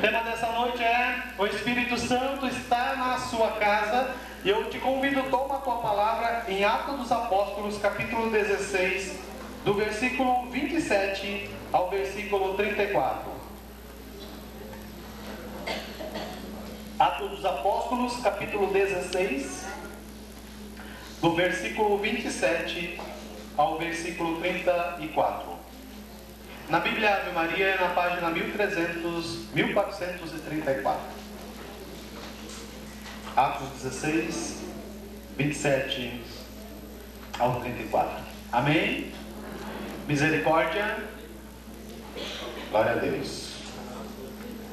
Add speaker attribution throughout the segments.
Speaker 1: O tema dessa noite é: o Espírito Santo está na sua casa. E eu te convido, toma a tua palavra em Atos dos Apóstolos, capítulo 16, do versículo 27 ao versículo 34. Atos dos Apóstolos, capítulo 16, do versículo 27 ao versículo 34. Na Bíblia Ave Maria é na página 1434. Atos 16, 27 ao 34. Amém? Misericórdia. Glória a Deus.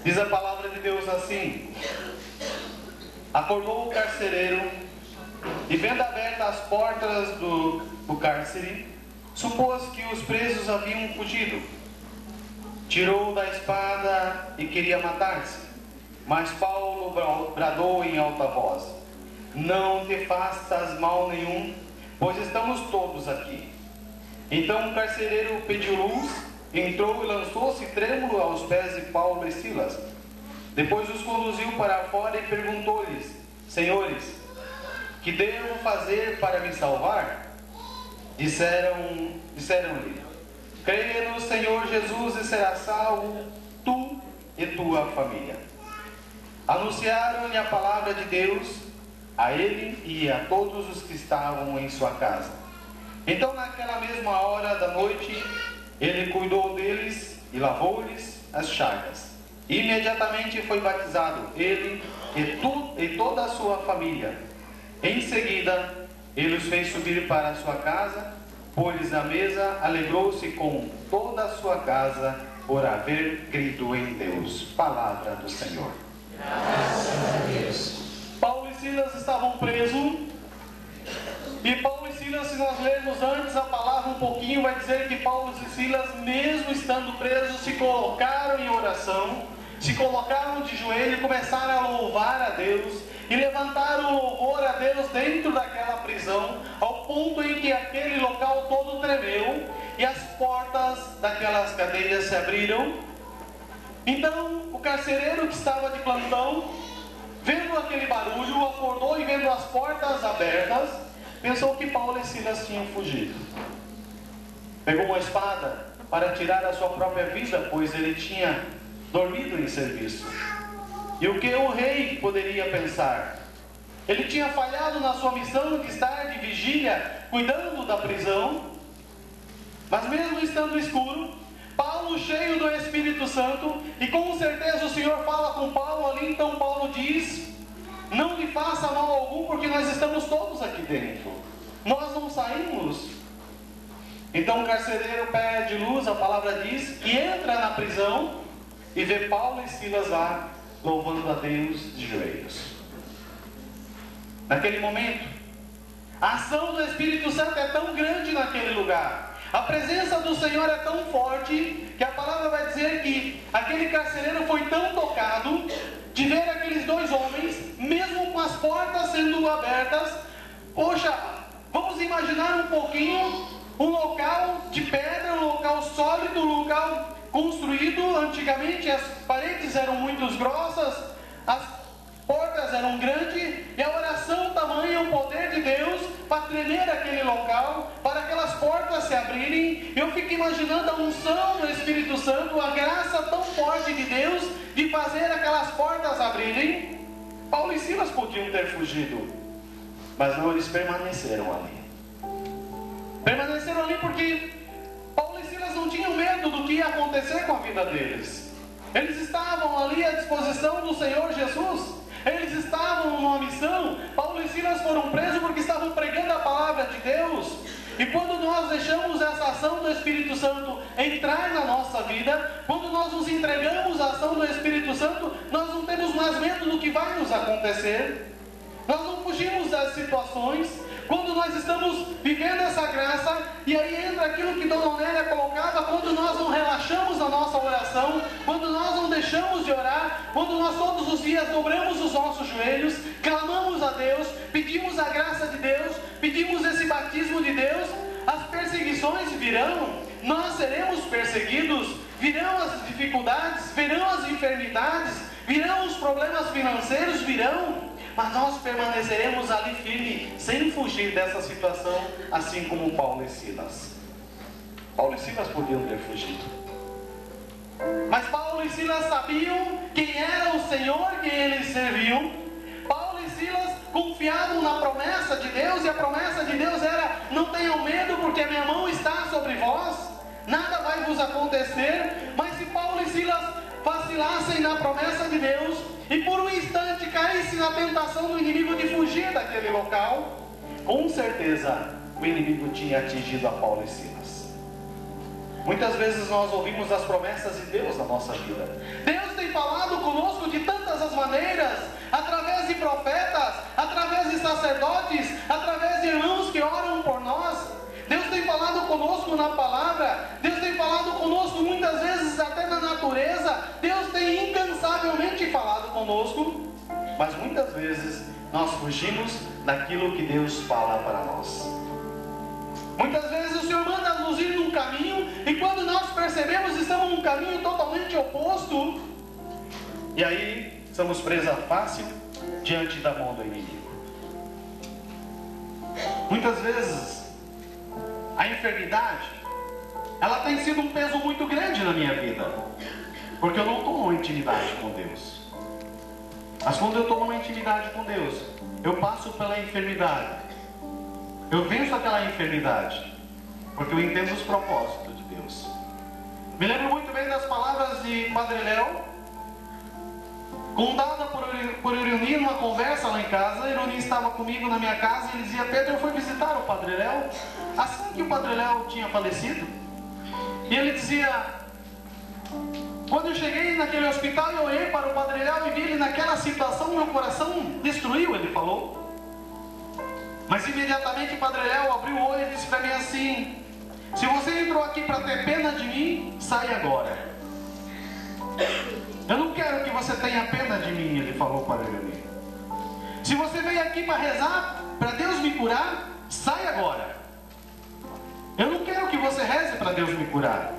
Speaker 1: Diz a palavra de Deus assim: acordou o carcereiro e, vendo abertas as portas do cárcere, supôs que os presos haviam fugido. Tirou da espada e queria matar-se. Mas Paulo bradou em alta voz: não te faças mal nenhum, pois estamos todos aqui. Então o carcereiro pediu luz, entrou e lançou-se trêmulo aos pés de Paulo e Silas. Depois os conduziu para fora e perguntou-lhes: senhores, que devo fazer para me salvar? Disseram-lhe: creia no Senhor Jesus e serás salvo, tu e tua família. Anunciaram-lhe a palavra de Deus a ele e a todos os que estavam em sua casa. Então, naquela mesma hora da noite, ele cuidou deles e lavou-lhes as chagas. Imediatamente foi batizado, ele e toda a sua família. Em seguida, ele os fez subir para a sua casa, pôs-lhes a mesa, alegrou-se com toda a sua casa por haver crido em Deus. Palavra do Senhor.
Speaker 2: Graças a Deus.
Speaker 1: Paulo e Silas estavam presos. E Paulo e Silas, se nós lermos antes a palavra um pouquinho, vai dizer que Paulo e Silas, mesmo estando presos, se colocaram em oração, se colocaram de joelho e começaram a louvar a Deus, e levantaram o louvor a Deus dentro daquela prisão, ao ponto em que aquele local todo tremeu e as portas daquelas cadeias se abriram. Então o carcereiro que estava de plantão, vendo aquele barulho, acordou e, vendo as portas abertas, pensou que Paulo e Silas tinham fugido. Pegou uma espada para tirar a sua própria vida, pois ele tinha dormido em serviço. E o que o rei poderia pensar? Ele tinha falhado na sua missão de estar de vigília, cuidando da prisão. Mas mesmo estando escuro, Paulo, cheio do Espírito Santo, e com certeza o Senhor fala com Paulo ali, então Paulo diz: não lhe faça mal algum, porque nós estamos todos aqui dentro, nós não saímos. Então o carcereiro pede luz, a palavra diz, e entra na prisão e vê Paulo e Silas lá, louvando a Deus de joelhos. Naquele momento, a ação do Espírito Santo é tão grande naquele lugar, a presença do Senhor é tão forte, que a palavra vai dizer que aquele carcereiro foi tão tocado de ver aqueles dois homens, mesmo com as portas sendo abertas. Poxa, vamos imaginar um pouquinho um local de pedra, um local sólido, um local construído. Antigamente as paredes eram muito grossas, as portas eram grandes, e a oração tamanha, o poder de Deus para tremer aquele local, para aquelas portas se abrirem. Eu fico imaginando a unção do Espírito Santo, a graça tão forte de Deus de fazer aquelas portas abrirem. Paulo e Silas podiam ter fugido, mas não, eles permaneceram ali. Permaneceram ali porque Paulo e Silas não tinham medo do que ia acontecer com a vida deles. Eles estavam ali à disposição do Senhor Jesus. Eles estavam numa missão. Paulo e Silas foram presos porque estavam pregando a palavra de Deus. E quando nós deixamos essa ação do Espírito Santo entrar na nossa vida, quando nós nos entregamos à ação do Espírito Santo, nós não temos mais medo do que vai nos acontecer. Nós não fugimos das situações. Quando nós estamos vivendo essa graça, e aí entra aquilo que Dona Onélia colocava: quando nós não relaxamos na nossa oração, quando nós não deixamos de orar, quando nós todos os dias dobramos os nossos joelhos, clamamos a Deus, pedimos a graça de Deus, pedimos esse batismo de Deus, as perseguições virão, nós seremos perseguidos. virão as dificuldades, virão as enfermidades, virão os problemas financeiros, virão, mas nós permaneceremos ali firme, sem fugir dessa situação, assim como Paulo e Silas. Paulo e Silas podiam ter fugido, mas Paulo e Silas sabiam quem era o Senhor, quem eles serviam. Paulo e Silas confiavam na promessa de Deus, e a promessa de Deus era: não tenham medo, porque a minha mão está sobre vós, nada vai vos acontecer. Mas se Paulo e Silas vacilassem na promessa de Deus, e por um instante caíssem na tentação do inimigo de fugir daquele local, com certeza o inimigo tinha atingido a Paulo e Silas. Muitas vezes nós ouvimos as promessas de Deus na nossa vida. Deus tem falado conosco de tantas as maneiras, através de profetas, através de sacerdotes, através de irmãos que oram por nós. Deus tem falado conosco na palavra, Deus tem falado conosco muitas vezes até na natureza. Deus tem incansavelmente falado conosco, mas muitas vezes nós fugimos daquilo que Deus fala para nós. Muitas vezes o Senhor manda nos ir num caminho, e quando nós percebemos, estamos num caminho totalmente oposto, e aí somos presa fácil diante da mão do inimigo. Muitas vezes a enfermidade, ela tem sido um peso muito grande na minha vida, porque eu não estou numa intimidade com Deus. Mas quando eu estou numa intimidade com Deus, eu passo pela enfermidade, eu venço aquela enfermidade, porque eu entendo os propósitos de Deus. Me lembro muito bem das palavras de Padre Léo, contada por Ironi numa conversa lá em casa. Ironi estava comigo na minha casa e ele dizia: Pedro, eu fui visitar o Padre Léo assim que o Padre Léo tinha falecido. E ele dizia: quando eu cheguei naquele hospital, eu olhei para o Padre Léo e vi ele naquela situação, meu coração destruiu, ele falou. Mas imediatamente o Padre Léo abriu o olho e disse para mim assim: se você entrou aqui para ter pena de mim, sai agora. Eu não quero que você tenha pena de mim, ele falou para ele. Se você veio aqui para rezar, para Deus me curar, sai agora. Eu não quero que você reze para Deus me curar.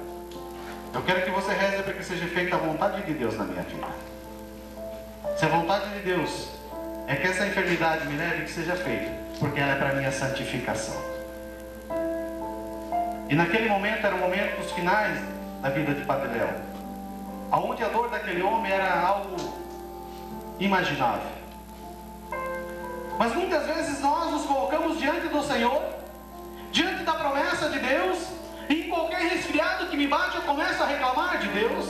Speaker 1: Eu quero que você reze para que seja feita a vontade de Deus na minha vida. Se a vontade de Deus é que essa enfermidade me leve, que seja feita, porque ela é para minha santificação. E naquele momento, eram momentos finais da vida de Padre Léo, aonde a dor daquele homem era algo imaginável. Mas muitas vezes nós nos colocamos diante do Senhor, diante da promessa de Deus, e em qualquer resfriado que me bate, eu começo a reclamar de Deus,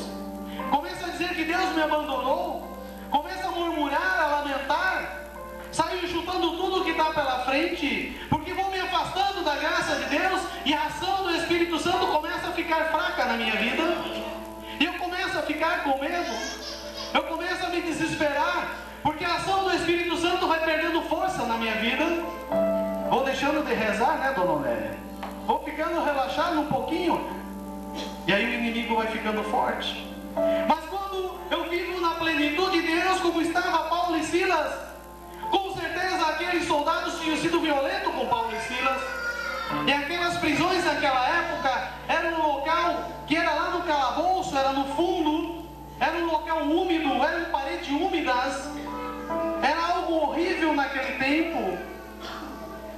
Speaker 1: começo a dizer que Deus me abandonou, começo a murmurar, a lamentar, saio chutando tudo que está pela frente, porque vou me afastando da graça de Deus, e a ação do Espírito Santo começa a ficar fraca na minha vida, e eu começo a ficar com medo, eu começo a me desesperar, porque a ação do Espírito Santo vai perdendo força na minha vida. Vou deixando de rezar, né, Dona Aurélia? Vou ficando relaxado um pouquinho, e aí o inimigo vai ficando forte. Mas quando eu vivo na plenitude de Deus, como estava Paulo e Silas, com certeza aqueles soldados tinham sido violentos com Paulo e Silas, e aquelas prisões naquela época era um local que era lá no calabouço, era no fundo, era um local úmido, eram paredes úmidas, era algo horrível naquele tempo.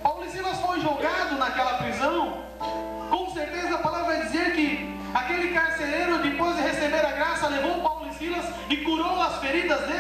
Speaker 1: Paulo e Silas foi jogado naquela prisão. Com certeza a palavra vai dizer que aquele carcereiro, depois de receber a graça, levou Paulo e Silas e curou as feridas deles.